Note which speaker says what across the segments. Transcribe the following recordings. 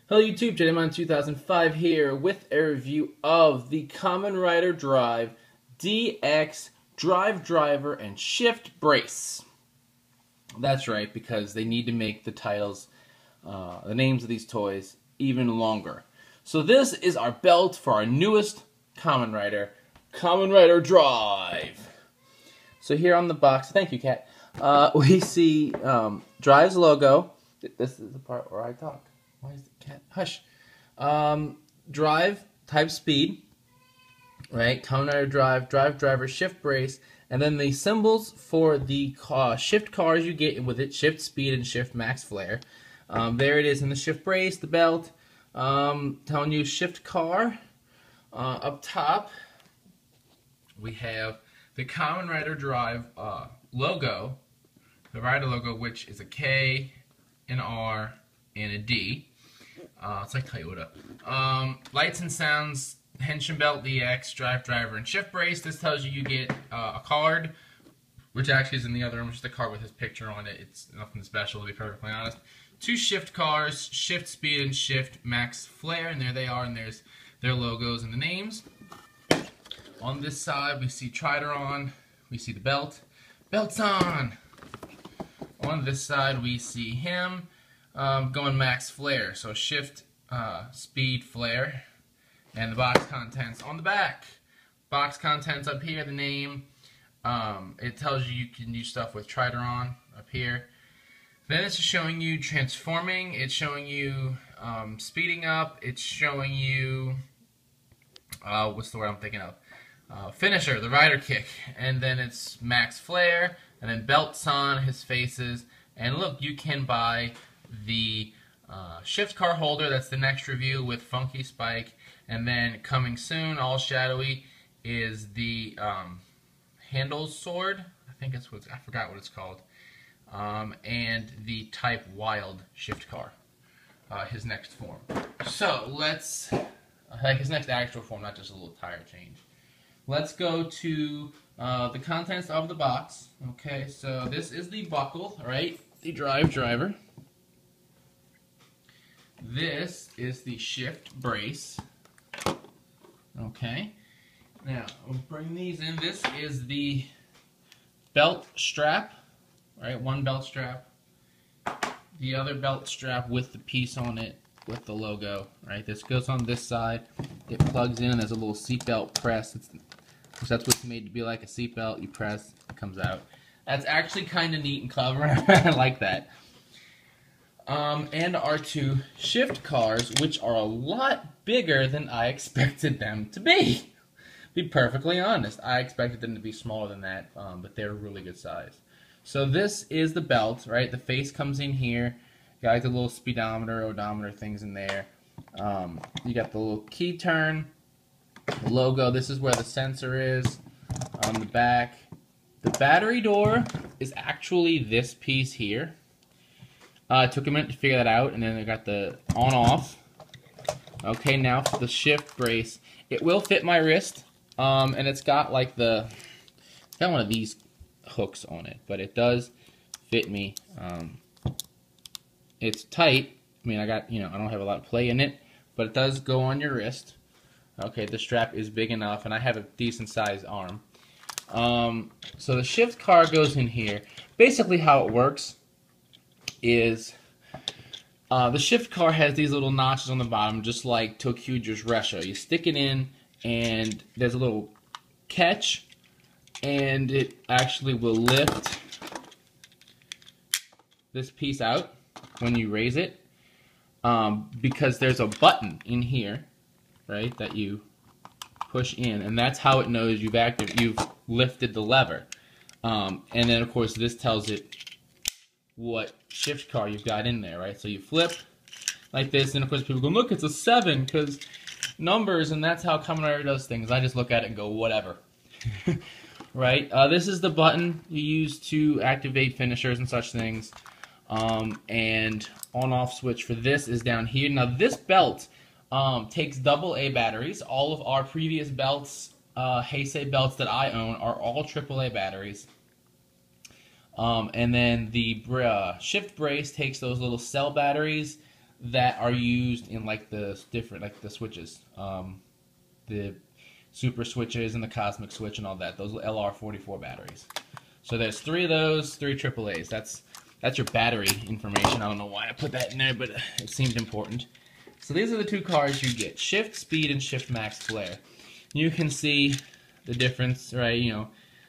Speaker 1: Hello YouTube, JDMon 2005 here with a review of the Kamen Rider Drive DX Drive Driver and Shift Brace. That's right, because they need to make the titles, the names of these toys, even longer. So this is our belt for our newest Kamen Rider Drive. So here on the box, thank you, Kat, we see Drive's logo. This is the part where I talk. Why is the cat? Hush. Drive, type speed, right? Kamen Rider Drive, Drive Driver, Shift Brace, and then the symbols for the shift cars you get with it, Shift Speed and Shift Max Flare. There it is in the Shift Brace, the belt, telling you Shift Car. Up top, we have the Kamen Rider Drive logo, the Rider logo, which is a K, an R, and a D. It's like Toyota. Lights and sounds, Henshin belt, DX, Drive Driver, and Shift Brace. This tells you you get a card, which actually is in the other room, just a card with his picture on it. It's nothing special, to be perfectly honest. 2 shift cars, Shift Speed and Shift Max Flare, and there they are, and there's their logos and the names. On this side, we see Trideron, we see the belt. Belt's on! On this side, we see him. Going Max Flare, so Shift, Speed, Flare, and the box contents on the back. Box contents up here, the name. It tells you can do stuff with Trideron up here. Then it's showing you transforming. It's showing you speeding up. It's showing you what's the word I'm thinking of? Finisher, the rider kick, and then it's Max Flare, and then belts on his faces. And look, you can buy the shift car holder. That's the next review with Funky Spike, and then coming soon, all shadowy, is the handle sword. I think it's I forgot what it's called, and the Type Wild shift car, his next form. So let's like his next actual form, not just a little tire change. Let's go to the contents of the box. Okay, so this is the buckle, right? The Drive Driver. This is the Shift Brace. Okay. Now, we'll bring these in. This is the belt strap. Right, one belt strap. The other belt strap with the piece on it with the logo. Right, this goes on this side. It plugs in. There's a little seatbelt press. That's what's made to be like a seatbelt. You press, it comes out. That's actually kind of neat and clever. I like that. And our 2 shift cars, which are a lot bigger than I expected them to be. Be perfectly honest, I expected them to be smaller than that, but they're really good size. So this is the belt, right? The face comes in here. You got like the little speedometer, odometer things in there. You got the little key turn, the logo. This is where the sensor is on the back. The battery door is actually this piece here. It took a minute to figure that out, and then I got the on-off. Okay, now for the shift brace. It will fit my wrist, and it's got like it's got one of these hooks on it, but it does fit me. It's tight. I mean, I don't have a lot of play in it, but it does go on your wrist. Okay, the strap is big enough, and I have a decent sized arm. So the shift car goes in here. Basically, how it works is the shift car has these little notches on the bottom, just like Tokyuja's Resha. You stick it in, and there's a little catch, and it actually will lift this piece out when you raise it, because there's a button in here, right, that you push in, and that's how it knows you've lifted the lever. And then, of course, this tells it what shift car you've got in there, right? So you flip like this, and of course people go, look, it's a 7 because numbers, and that's how Kamen Rider does things. I just look at it and go, whatever. Right? This is the button you use to activate finishers and such things. And on-off switch for this is down here. Now this belt takes AA batteries. All of our previous belts, Heisei belts that I own, are all AAA batteries. And then the shift brace takes those little cell batteries that are used in like the different, like the switches, the super switches and the cosmic switch and all that. Those LR44 batteries. So there's 3 of those, 3 AAAs. That's your battery information. I don't know why I put that in there, but it seemed important. So these are the 2 cars you get: Shift Speed and Shift Max Flare. You can see the difference, right? You know,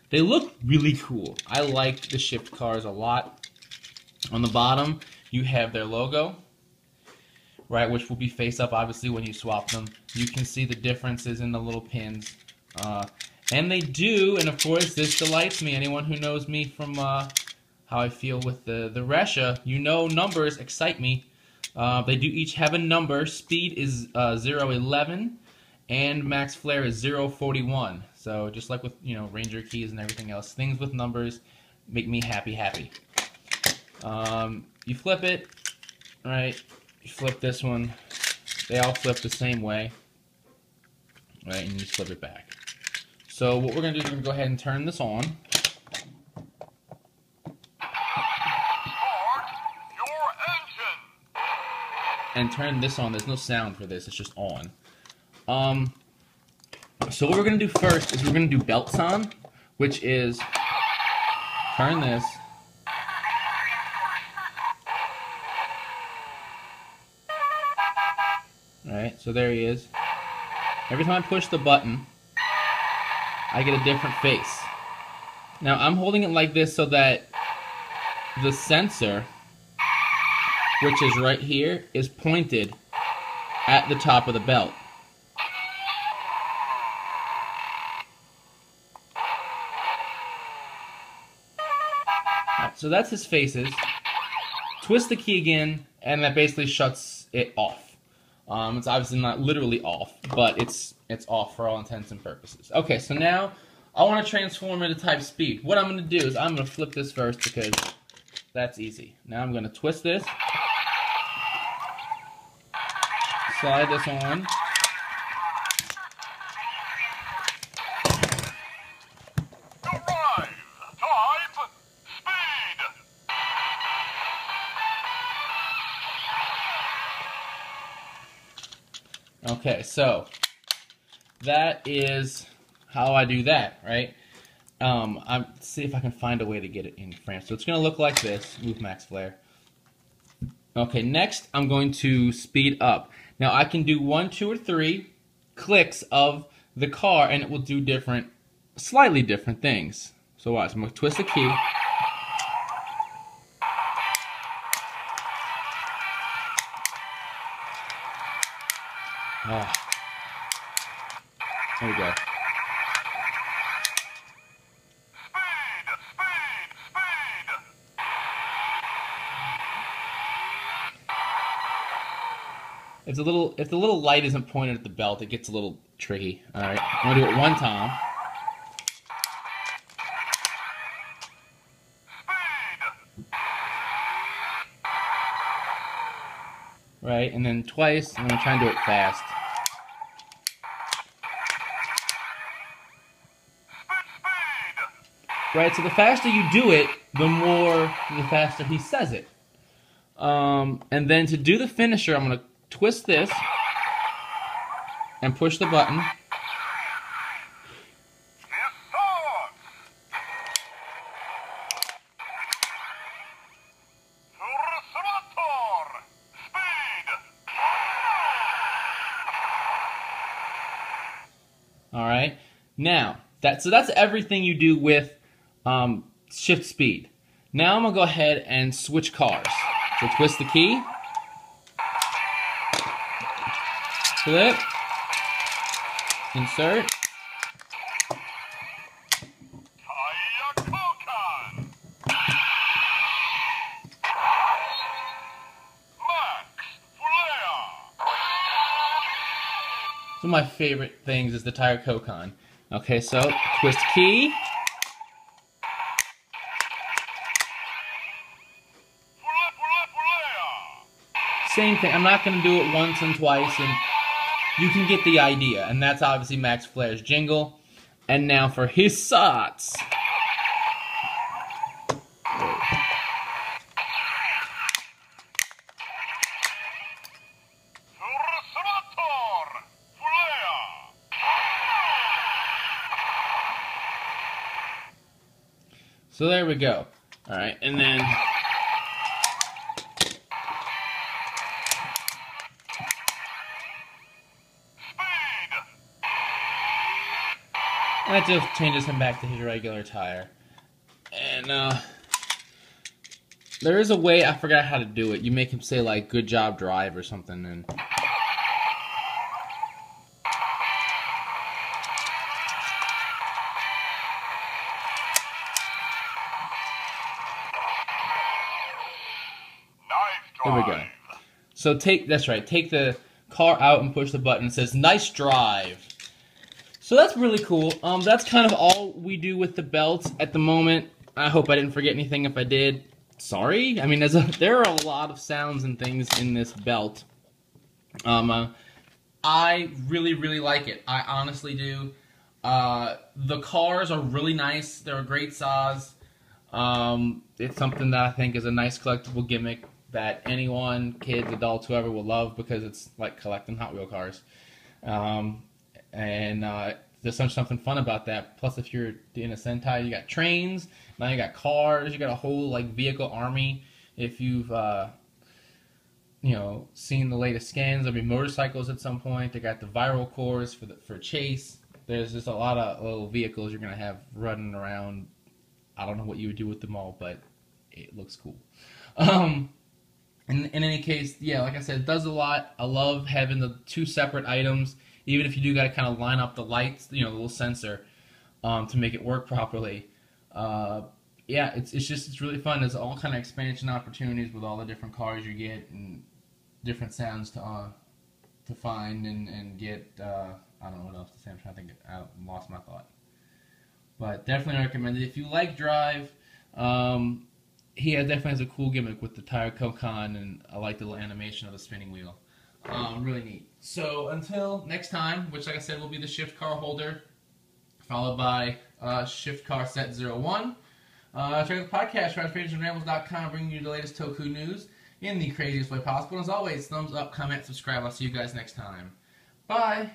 Speaker 1: they look really cool. I like the Shift cars a lot. On the bottom, you have their logo, right, which will be face up obviously when you swap them. You can see the differences in the little pins. And they do, and of course this delights me. Anyone who knows me from how I feel with the Resha, you know numbers excite me. They do each have a number. Speed is 011 and Max Flare is 041. So just like with, you know, Ranger keys and everything else, things with numbers make me happy. You flip it, right? You flip this one. They all flip the same way, right? And you just flip it back. So what we're going to do is we're going to go ahead and turn this on. And turn this on. There's no sound for this. It's just on. So what we're going to do first is we're going to do belts on, which is turn this. Alright, so there he is. Every time I push the button, I get a different face. Now I'm holding it like this so that the sensor, which is right here, is pointed at the top of the belt. Right, so that's his faces. Twist the key again, and that basically shuts it off. It's obviously not literally off, but it's off for all intents and purposes. Okay, so now I want to transform into type speed. What I'm going to do is I'm going to flip this first because that's easy. Now I'm going to twist this, slide this on, okay, so that is how I do that, right? Let's see if I can find a way to get it in frame. So it's going to look like this. Move Max Flare. Okay, next I'm going to speed up. Now I can do 1, 2, or 3 clicks of the car, and it will do different, slightly different things. So watch. I'm going to twist the key. Oh. There we go. If the little light isn't pointed at the belt, it gets a little tricky. All right, I'm gonna do it one time. Right, and then twice. I'm gonna try and do it fast. Right, so the faster you do it, the faster he says it. And then to do the finisher, I'm gonna twist this and push the button. All right. Now so that's everything you do with shift speed. Now I'm gonna go ahead and switch cars. So twist the key. Flip, insert, one of my favorite things is the tire Kokon. Okay, so twist key. Same thing. I'm not going to do it once and twice, and you can get the idea. And that's obviously Max Flare's jingle. And now for his shots. So there we go. All right, and then that just changes him back to his regular tire. And there is a way, I forgot how to do it. You make him say like "good job, drive" or something, and there we go. So that's right, take the car out and push the button. It says "nice drive." So that's really cool. That's kind of all we do with the belts at the moment. I hope I didn't forget anything. If I did, sorry. I mean, there are a lot of sounds and things in this belt. I really, really like it. I honestly do. The cars are really nice. They're a great size. It's something that I think is a nice collectible gimmick that anyone, kids, adults, whoever will love, because it's like collecting Hot Wheel cars. There's something fun about that. Plus, if you're in a Sentai, you got trains, now you got cars, you got a whole like vehicle army. If you've seen the latest scans, there'll be motorcycles at some point. They got the viral cores for chase. There's just a lot of little vehicles you're gonna have running around. I don't know what you would do with them all, but it looks cool. In any case, yeah, like I said, it does a lot. I love having the two separate items, even if you do got to kind of line up the lights, the little sensor, to make it work properly. Yeah, it's really fun. There's all kind of expansion opportunities with all the different cars you get and different sounds to find and get. I don't know what else to say. I'm trying to think. I lost my thought. But definitely recommend it if you like Drive. He definitely has a cool gimmick with the tire Kokan, and I like the little animation of the spinning wheel. Really neat. So until next time, which like I said will be the shift car holder, followed by shift car set 01. Check out the podcast, RadFadesandRambles.com, bringing you the latest Toku news in the craziest way possible. And as always, thumbs up, comment, subscribe. I'll see you guys next time. Bye.